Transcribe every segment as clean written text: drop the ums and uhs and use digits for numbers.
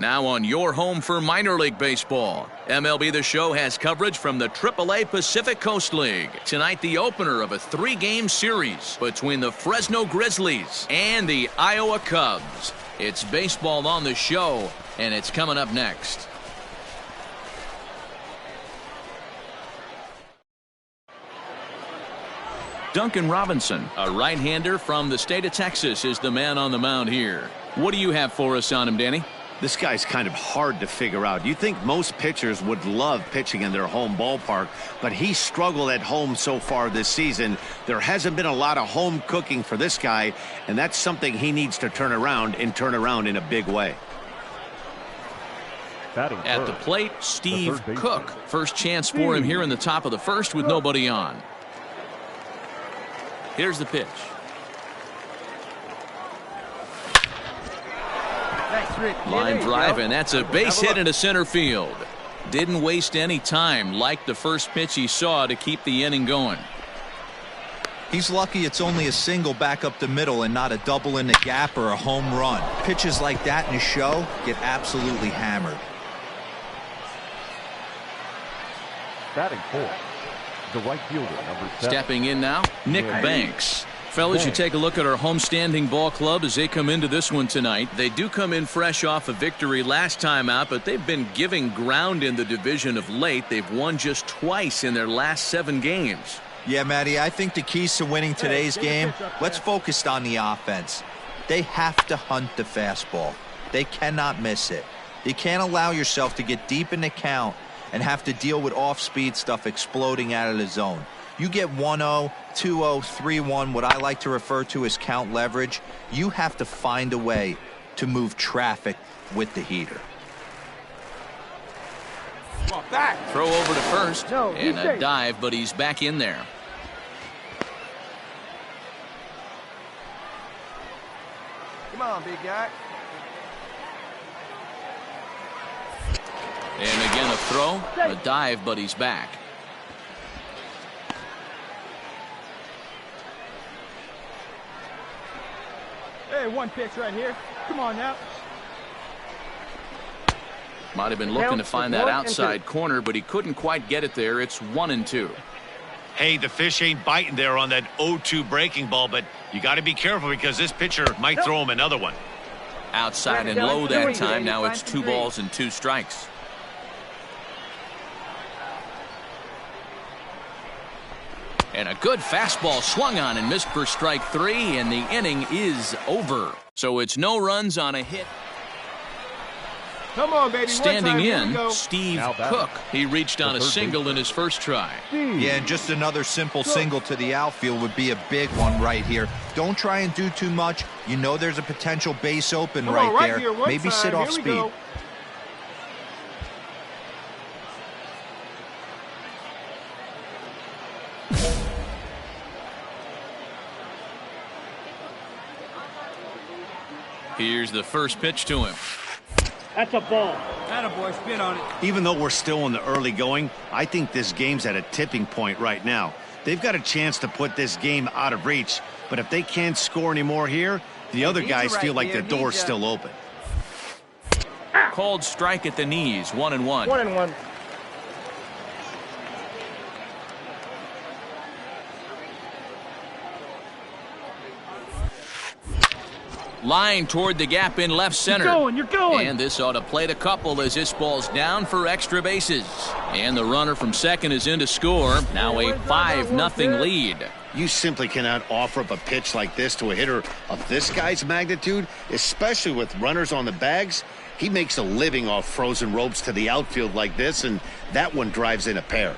Now on your home for minor league baseball, MLB The Show has coverage from the AAA Pacific Coast League. Tonight, the opener of a 3-game series between the Fresno Grizzlies and the Iowa Cubs. It's baseball on the show, and it's coming up next. Duncan Robinson, a right-hander from the state of Texas, is the man on the mound here. What do you have for us on him, Danny? This guy's kind of hard to figure out. You think most pitchers would love pitching in their home ballpark, but he struggled at home so far this season. There hasn't been a lot of home cooking for this guy, and that's something he needs to turn around in a big way. At the plate, Steve Cook. First chance for him here in the top of the first with nobody on. Here's the pitch. Line drive, and that's a base hit into center field. Didn't waste any time, like the first pitch he saw, to keep the inning going. He's lucky it's only a single back up the middle and not a double in the gap or a home run. Pitches like that in a show get absolutely hammered. Batting fourth, the right fielder, number 7. Stepping in now, Nick Banks. Fellas, you take a look at our homestanding ball club as they come into this one tonight. They do come in fresh off a victory last time out, but they've been giving ground in the division of late. They've won just twice in their last 7 games. Yeah, Matty, I think the keys to winning today's game, let's focus on the offense. They have to hunt the fastball. They cannot miss it. You can't allow yourself to get deep in the count and have to deal with off-speed stuff exploding out of the zone. You get 1-0, 2-0, 3-1, what I like to refer to as count leverage. You have to find a way to move traffic with the heater. Throw over to first, and a dive, but he's back in there. Come on, big guy. And again a throw, a dive, but he's back. Hey, one pitch right here. Come on now. Might have been looking to find that outside corner, but he couldn't quite get it there. It's 1-2. Hey, the fish ain't biting there on that 0-2 breaking ball, but you got to be careful because this pitcher might throw him another one. Outside and low that time. Now it's 2 balls and 2 strikes. And a good fastball swung on and missed for strike 3, and the inning is over. So it's no runs on a hit. Come on, baby. Standing in, Steve Cook. He reached on a single in his first try. Yeah, and just another simple single to the outfield would be a big one right here. Don't try and do too much. You know there's a potential base open right there. Maybe sit off speed. Here's the first pitch to him. That's a ball. Attaboy, spin on it. Even though we're still in the early going, I think this game's at a tipping point right now. They've got a chance to put this game out of reach, but if they can't score anymore here, the other guys feel like the door's still open. Called strike at the knees, 1-1. 1-1. Line toward the gap in left center. You're going. And this ought to plate a couple as this ball's down for extra bases. And the runner from second is in to score. Now a 5-0 lead. You simply cannot offer up a pitch like this to a hitter of this guy's magnitude, especially with runners on the bags. He makes a living off frozen ropes to the outfield like this, and that one drives in a pair.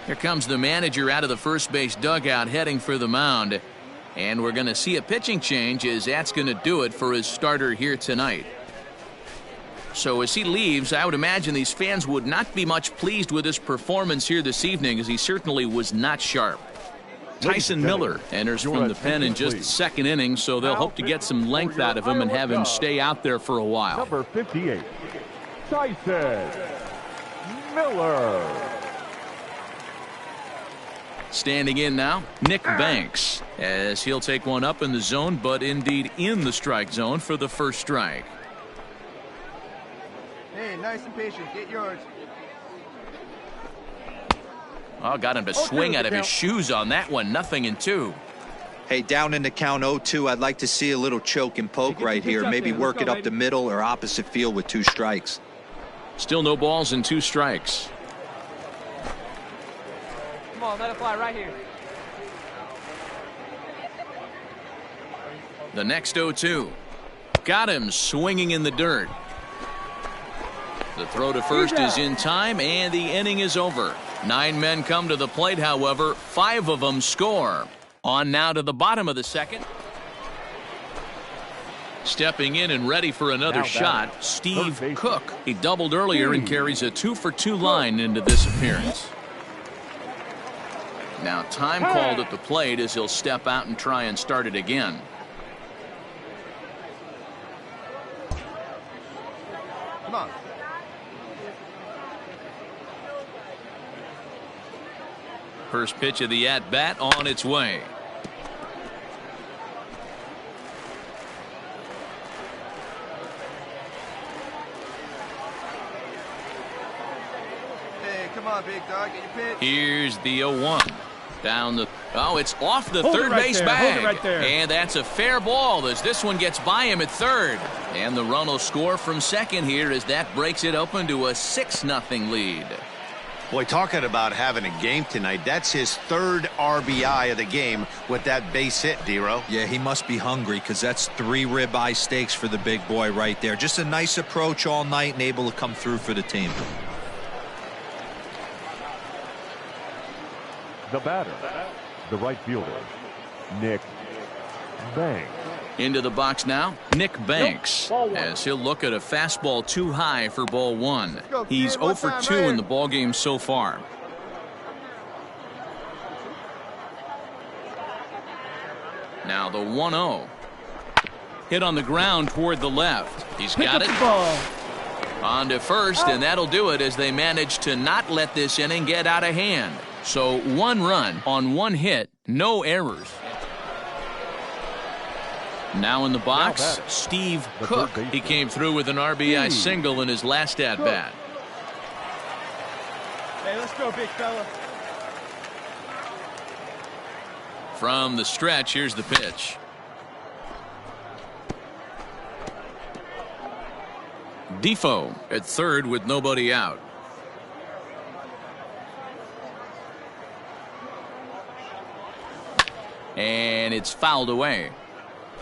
Here comes the manager out of the first base dugout heading for the mound. And we're going to see a pitching change as that's going to do it for his starter here tonight. So as he leaves, I would imagine these fans would not be much pleased with his performance here this evening, as he certainly was not sharp. Tyson Miller enters from the pen in just the second inning, so they'll hope to get some length out of him and have him stay out there for a while. Number 58, Tyson Miller. Standing in now, Nick Banks, as he'll take one up in the zone, but indeed in the strike zone for the first strike. Hey, nice and patient. Get yours. Oh, got him to swing out of his shoes on that one. 0-2. Hey, down in the count 0-2, I'd like to see a little choke and poke right here. Maybe work it up the middle or opposite field with 2 strikes. Still no balls and 2 strikes. Come on, let it fly right here. The next 0-2. Got him swinging in the dirt. The throw to first is in time, and the inning is over. 9 men come to the plate, however, 5 of them score. On now to the bottom of the second. Stepping in and ready for another shot, Steve Cook. He doubled earlier and carries a 2-for-2 line into this appearance. Now time called at the plate as he'll step out and try and start it again. Come on. First pitch of the at-bat on its way. Hey, come on, big dog. Get your pitch. Here's the 0-1. Down the... Oh, it's off the Hold it third right base there. bag. Hold it right there. And that's a fair ball as this one gets by him at third. And the run will score from second here as that breaks it open to a 6-0 lead. Boy, talking about having a game tonight, that's his 3rd RBI of the game with that base hit, Dero. Yeah, he must be hungry because that's 3 ribeye steaks for the big boy right there. Just a nice approach all night and able to come through for the team. The batter, the right fielder, Nick Banks. Into the box now, Nick Banks, as he'll look at a fastball too high for ball 1. He's 0 for 2 in the ballgame so far. Now the 1-0. Hit on the ground toward the left. He's got it. On to first, and that'll do it as they manage to not let this inning get out of hand. So 1 run on 1 hit, no errors. Now in the box, Steve Cook. He came through with an RBI single in his last at-bat. Hey, let's go, big fella. From the stretch, here's the pitch. Defoe at third with nobody out. And it's fouled away.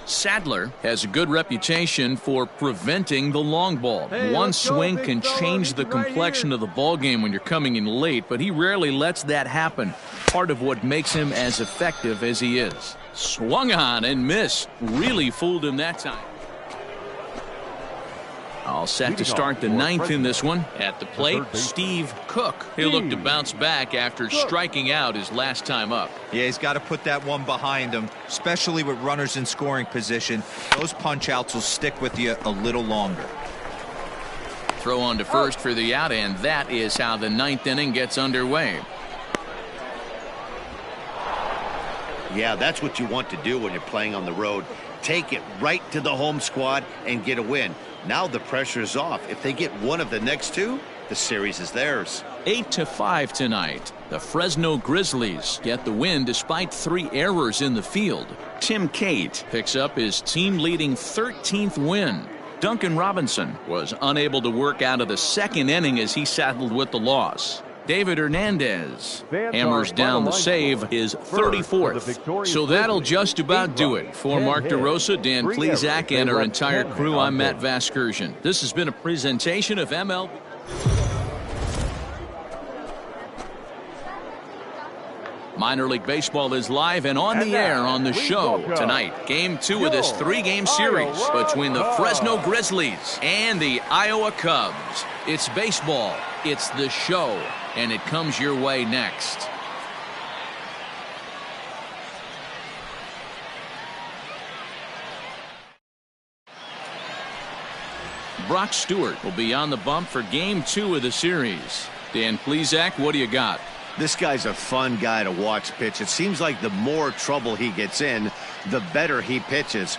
Sadler has a good reputation for preventing the long ball. One swing can change the complexion of the ball game when you're coming in late, but he rarely lets that happen. Part of what makes him as effective as he is. Swung on and missed. Really fooled him that time. All set to start the 9th in this one. At the plate, Steve Cook. He'll look to bounce back after striking out his last time up. Yeah, he's got to put that one behind him, especially with runners in scoring position. Those punch-outs will stick with you a little longer. Throw on to first for the out, and that is how the 9th inning gets underway. Yeah, that's what you want to do when you're playing on the road. Take it right to the home squad and get a win. Now the pressure is off. If they get one of the next 2, the series is theirs. 8-5 tonight. The Fresno Grizzlies get the win despite 3 errors in the field. Tim Cate picks up his team-leading 13th win. Duncan Robinson was unable to work out of the 2nd inning as he saddled with the loss. David Hernandez hammers down the save, his 34th. So that'll just about do it. For Mark DeRosa, Dan Plesac, and our entire crew, I'm Matt Vasgersian. This has been a presentation of MLB. Minor League Baseball is live and on the air on the show tonight. Game 2 of this 3-game series between the Fresno Grizzlies and the Iowa Cubs. It's baseball, it's the show, and it comes your way next. Brock Stewart will be on the bump for Game 2 of the series. Dan Plesac, what do you got? This guy's a fun guy to watch pitch. It seems like the more trouble he gets in, the better he pitches.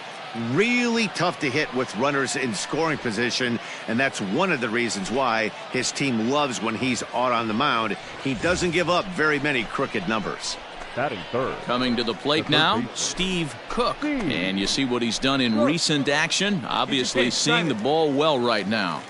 Really tough to hit with runners in scoring position, and that's one of the reasons why his team loves when he's out on the mound. He doesn't give up very many crooked numbers. Batting third. Coming to the plate now, Steve Cook. And you see what he's done in recent action. Obviously seeing the ball well right now.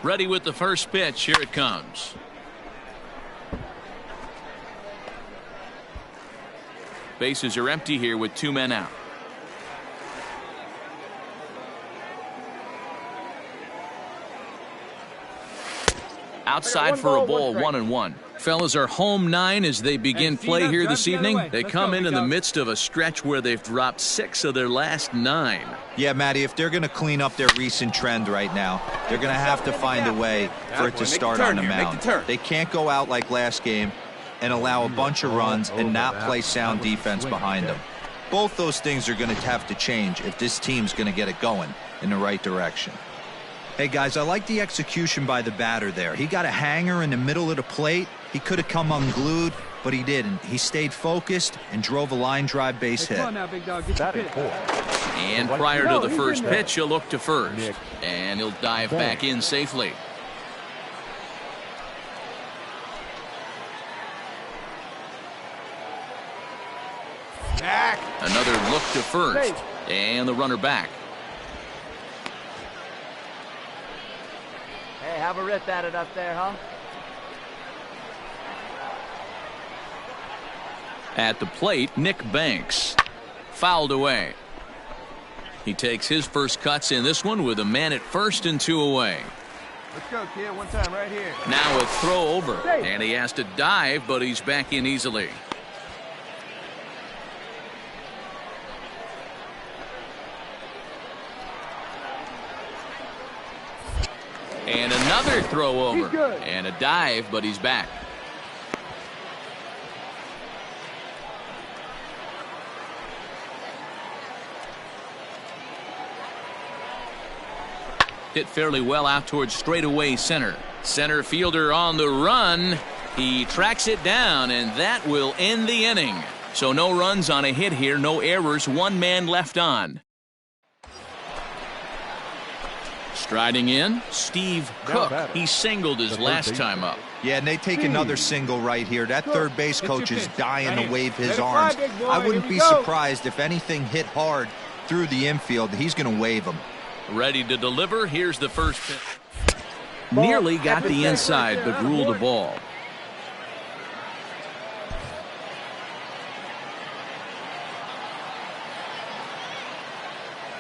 Ready with the first pitch. Here it comes. Bases are empty here with 2 men out. Outside for a ball, 1-1. Fellas are home 9 as they begin play here this evening. They come in the midst of a stretch where they've dropped 6 of their last 9. Yeah, Matty, if they're going to clean up their recent trend right now, they're going to have to find a way for it to start on the mound. They can't go out like last game and allow a bunch of runs and not play sound defense behind them. Both those things are going to have to change if this team's going to get it going in the right direction. Hey, guys, I like the execution by the batter there. He got a hanger in the middle of the plate. He could have come unglued, but he didn't. He stayed focused and drove a line drive base hit. Come on now, big dog. Get your pitch. And prior to the first pitch, he'll look to first. And he'll dive back in safely. Back. Another look to first. And the runner back. Hey, have a rip at it up there, huh? At the plate, Nick Banks. Fouled away. He takes his first cuts in this one with a man at first and 2 away. Let's go, kid. One time right here. Now a throw over. And he has to dive, but he's back in easily. And another throw over. And a dive, but he's back. Hit fairly well out towards straightaway center. Center fielder on the run. He tracks it down, and that will end the inning. So no runs on a hit here, no errors, 1 man left on. Striding in, Steve Cook. He singled his last time up. Yeah, and they take another single right here. That third base coach is dying to wave his arms. I wouldn't be surprised if anything hit hard through the infield. He's going to wave them. Ready to deliver. Here's the first pitch. Nearly got the inside, but ruled a ball.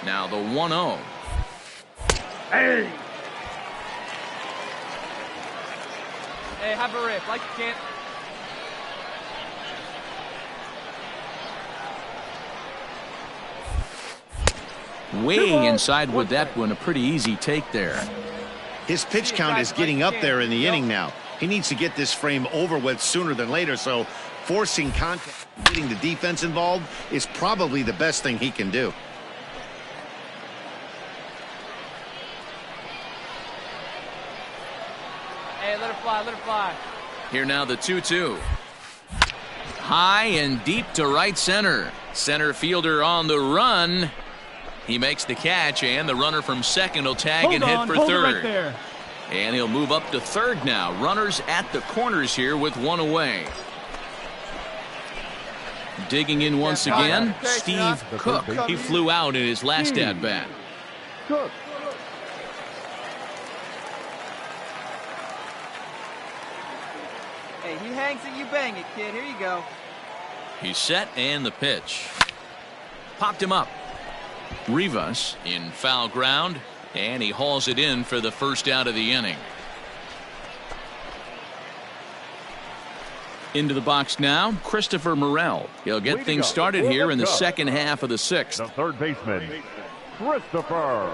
Now the 1-0. Hey, have a rip like you can. Way inside with that one. A pretty easy take there. His pitch count is getting up there in the inning now. He needs to get this frame over with sooner than later, so forcing contact, getting the defense involved is probably the best thing he can do. Hey, let her fly, let her fly. Here now the 2-2. High and deep to right center. Center fielder on the run. He makes the catch, and the runner from second will tag and hit for third. Right there. And he'll move up to third now. Runners at the corners here with 1 away. Digging in once again, Steve Cook. He flew out in his last at-bat. Cook. Hey, he hangs it, you bang it, kid. Here you go. He's set, and the pitch. Popped him up. Rivas in foul ground, and he hauls it in for the first out of the inning. Into the box now, Christopher Morel. He'll get things started here in the second half of the 6th. The third baseman, Christopher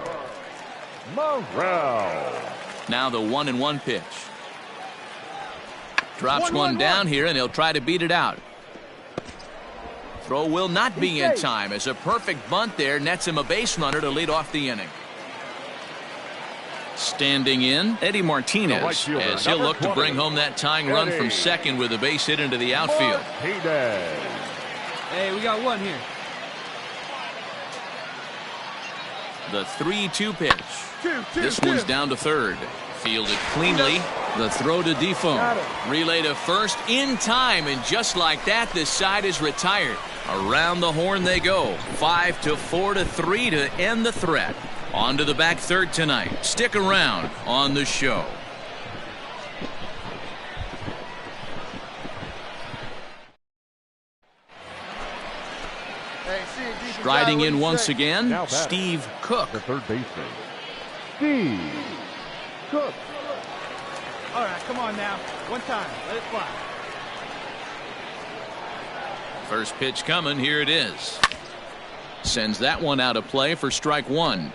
Morel. Now the 1-1 pitch. Drops one down here, and he'll try to beat it out. Throw will not be in time as a perfect bunt there nets him a base runner to lead off the inning. Standing in, Eddie Martinez, as he'll look to bring home that tying run from second with a base hit into the outfield. Hey, we got one here. The 3-2 pitch. This one's down to third. Fielded cleanly. The throw to Defoe. Relay to first in time, and just like that, this side is retired. Around the horn they go. 5-4-3 to end the threat. On to the back third tonight. Stick around on the show. Striding in once again, Steve Cook. The third baseman, Steve Cook. All right, come on now. One time. Let it fly. First pitch coming. Here it is. Sends that one out of play for strike one.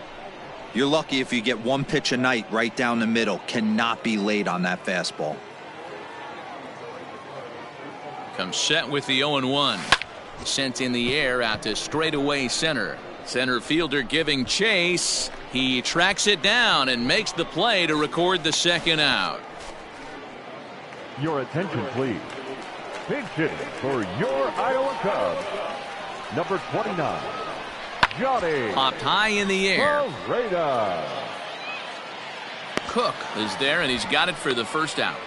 You're lucky if you get one pitch a night right down the middle. Cannot be late on that fastball. Comes set with the 0-1. Sent in the air out to straightaway center. Center fielder giving chase. He tracks it down and makes the play to record the second out. Your attention, please. Pinch hitting for your Iowa Cubs, number 29, Johnny. Popped high in the air. Rada. Cook is there, and he's got it for the first out.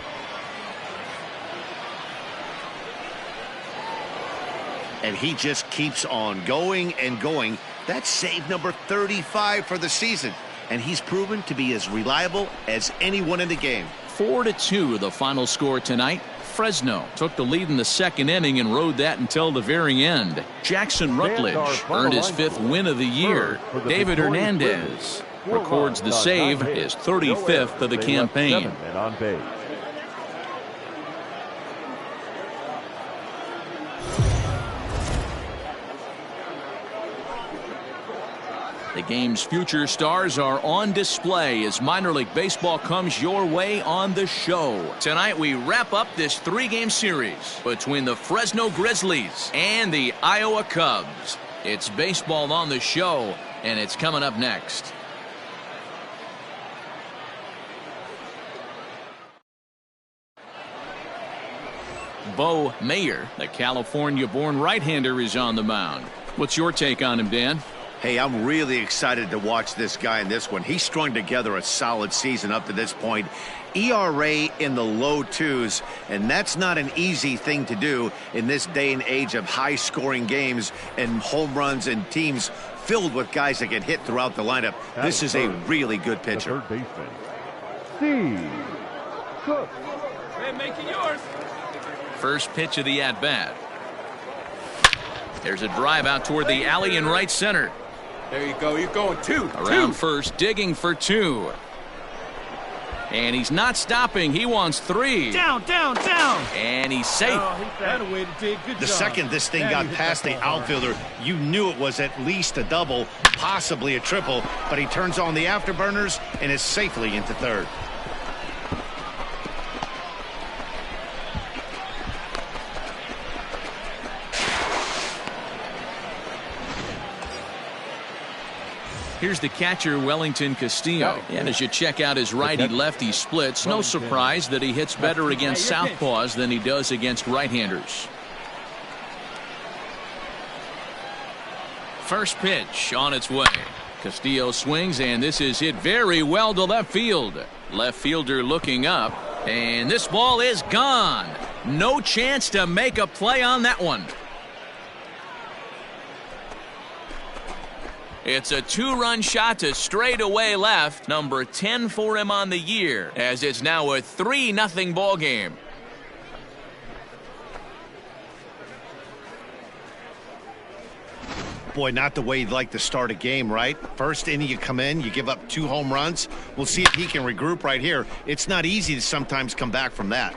And he just keeps on going and going. That's save number 35 for the season. And he's proven to be as reliable as anyone in the game. 4-2 the final score tonight. Fresno took the lead in the second inning and rode that until the very end. Jackson Rutledge earned his 5th win of the year. David Hernandez records the save, his 35th of the campaign. The game's future stars are on display as minor league baseball comes your way on the show. Tonight we wrap up this 3-game series between the Fresno Grizzlies and the Iowa Cubs. It's baseball on the show, and it's coming up next. Bo Mayer, the California-born right-hander, is on the mound. What's your take on him, Dan? Hey, I'm really excited to watch this guy in this one. He's strung together a solid season up to this point. ERA in the low 2s, and that's not an easy thing to do in this day and age of high-scoring games and home runs and teams filled with guys that get hit throughout the lineup. This is a really good pitcher. The third baseman, Steve Cook. Hey, make it yours. First pitch of the at-bat. There's a drive out toward the alley in right center. There you go. You're going two. Around first, digging for 2. And he's not stopping. He wants 3. Down. And he's safe. That a way to dig. Good The job. second this thing got past the outfielder, you knew it was at least a double, possibly a triple, but he turns on the afterburners and is safely into third. Here's the catcher, Wellington Castillo. And as you check out his righty-lefty splits, no surprise that he hits better against southpaws than he does against right-handers. First pitch on its way. Castillo swings, and this is hit very well to left field. Left fielder looking up, and this ball is gone. No chance to make a play on that one. It's a 2-run shot to straightaway left, number 10 for him on the year, as it's now a 3-0 ball game. Boy, not the way you'd like to start a game, right? First inning you come in, you give up 2 home runs. We'll see if he can regroup right here. It's not easy to sometimes come back from that.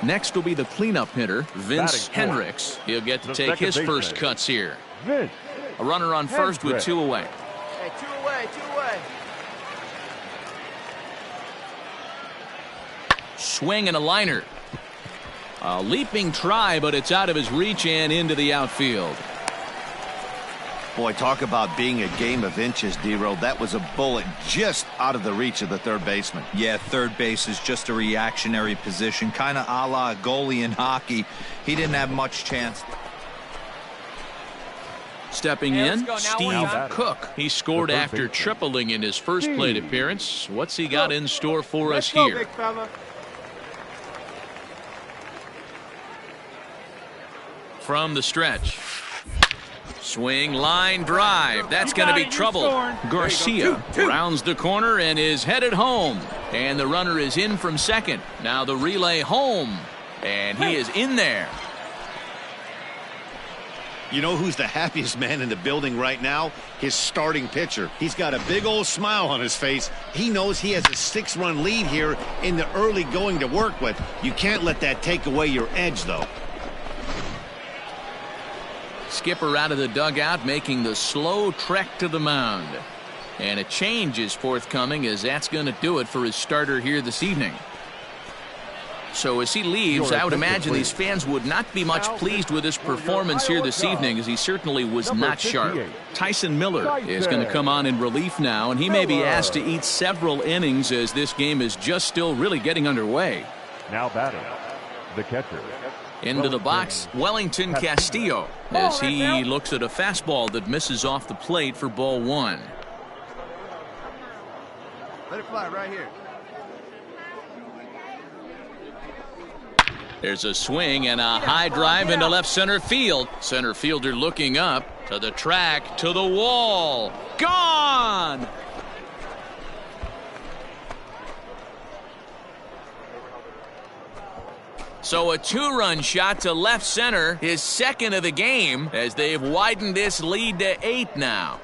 Next will be the cleanup hitter, Vince Hendricks. He'll get to take his first cuts here. A runner on first with 2 away. Hey, 2 away. Swing and a liner. A leaping try, but it's out of his reach and into the outfield. Boy, talk about being a game of inches, D-Roll. That was a bullet just out of the reach of the third baseman. Yeah, third base is just a reactionary position, kind of a la goalie in hockey. He didn't have much chance. Stepping in, Steve Cook. He scored after tripling in his first plate appearance. What's he got in store for us here? From the stretch. Swing, line, drive. That's going to be trouble. Garcia rounds the corner and is headed home. And the runner is in from second. Now the relay home. And he is in there. You know who's the happiest man in the building right now? His starting pitcher. He's got a big old smile on his face. He knows he has a 6-run lead here in the early going to work with. You can't let that take away your edge, though. Skipper out of the dugout, making the slow trek to the mound. And a change is forthcoming, as that's going to do it for his starter here this evening. So as he leaves, I would imagine these fans would not be much pleased with his performance here this evening, as he certainly was not sharp. Tyson Miller is going to come on in relief now, and he may be asked to eat several innings, as this game is just still really getting underway. Now batting, the catcher. Into the box, Wellington Castillo, as he looks at a fastball that misses off the plate for ball one. Let it fly right here. There's a swing and a high drive into left center field. Center fielder looking up to the track, to the wall. Gone! So a 2-run shot to left center, his second of the game, as they've widened this lead to 8 now.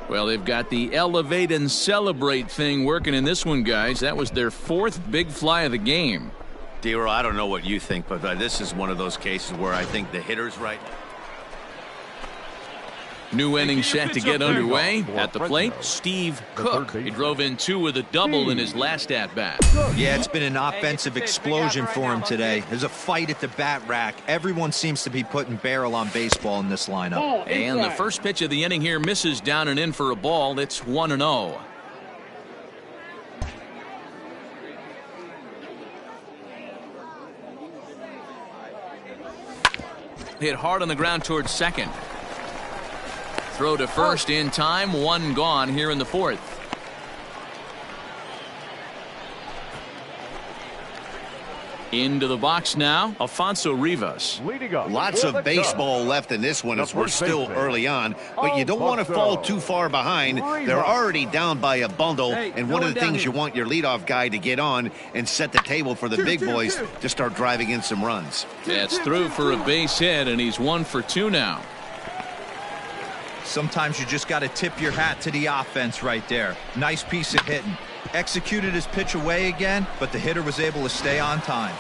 Well, they've got the elevate and celebrate thing working in this one, guys. That was their 4th big fly of the game. D-Roll, I don't know what you think, but this is one of those cases where I think the hitter's right. New inning set to get underway. At the plate, Steve Cook. He drove in 2 with a double in his last at-bat. Yeah, it's been an offensive explosion for him today. There's a fight at the bat rack. Everyone seems to be putting barrel on baseball in this lineup. And the first pitch of the inning here misses down and in for a ball. It's 1-0. Hit hard on the ground towards second. Throw to first in time, 1 gone here in the 4th. Into the box now, Alfonso Rivas. Lots of baseball left in this one as we're still early on, but you don't want to fall too far behind. They're already down by a bundle, and one of the things you want your leadoff guy to get on and set the table for the big boys to start driving in some runs. That's through for a base hit, and he's 1 for 2 now. Sometimes you just got to tip your hat to the offense right there. Nice piece of hitting. Executed his pitch away again, but the hitter was able to stay on time.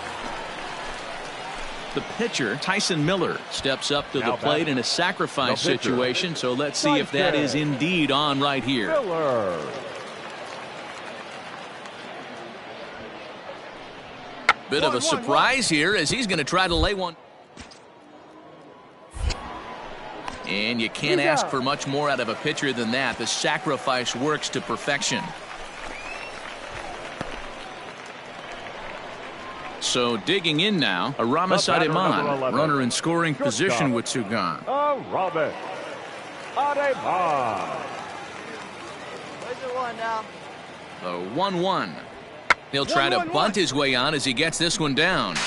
The pitcher, Tyson Miller, steps up to the plate in a sacrifice situation, so let's see if that is indeed on right here. Bit of a surprise here, as he's going to try to lay one. And you can't ask for much more out of a pitcher than that. The sacrifice works to perfection. So digging in now, Aramis Ademan, runner in scoring position with 2 gone. Aramis Ademan. The 1-1. He'll try to bunt his way on as he gets this one down.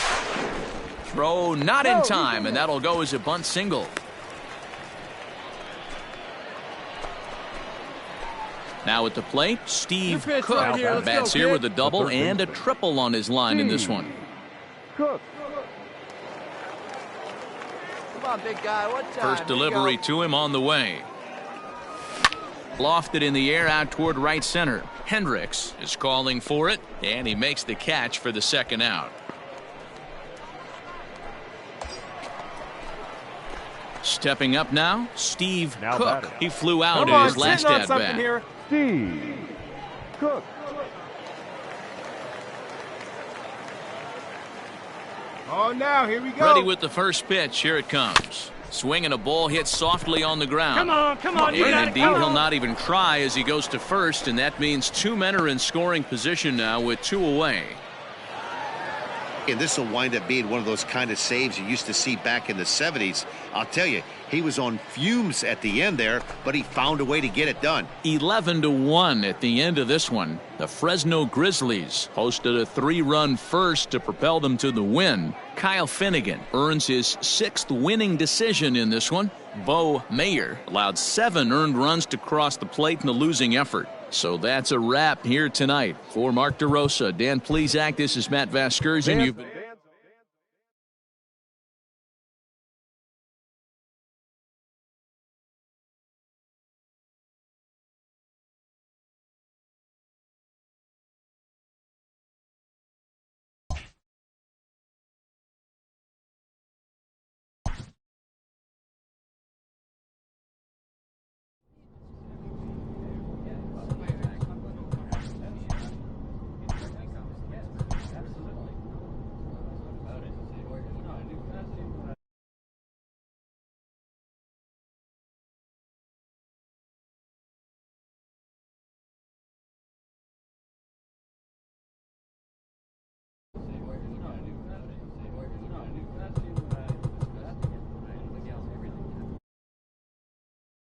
Throw not in time, and that'll go as a bunt single. Now at the plate, Steve Cook bats here with a double and a triple on his line in this one. Cook. Come on, big guy. What time? First delivery to him on the way. Lofted in the air out toward right center. Hendricks is calling for it, and he makes the catch for the second out. Stepping up now, Steve Now Cook. batting. He flew out Come in on, his last sitting on at something bat. here. Steve Cook. Oh, now, here we go. Ready with the first pitch. Here it comes. Swinging a ball hit softly on the ground. Come on. You got And it, indeed, come he'll on. not even try as he goes to first, and that means 2 men are in scoring position now with 2 away. And this will wind up being one of those kind of saves you used to see back in the 70s. I'll tell you, he was on fumes at the end there, but he found a way to get it done. 11-1 at the end of this one. The Fresno Grizzlies hosted a 3-run first to propel them to the win. Kyle Finnegan earns his 6th winning decision in this one. Bo Mayer allowed 7 earned runs to cross the plate in the losing effort. So that's a wrap here tonight. For Mark DeRosa, Dan Plesac, this is Matt Vasgersian. You've been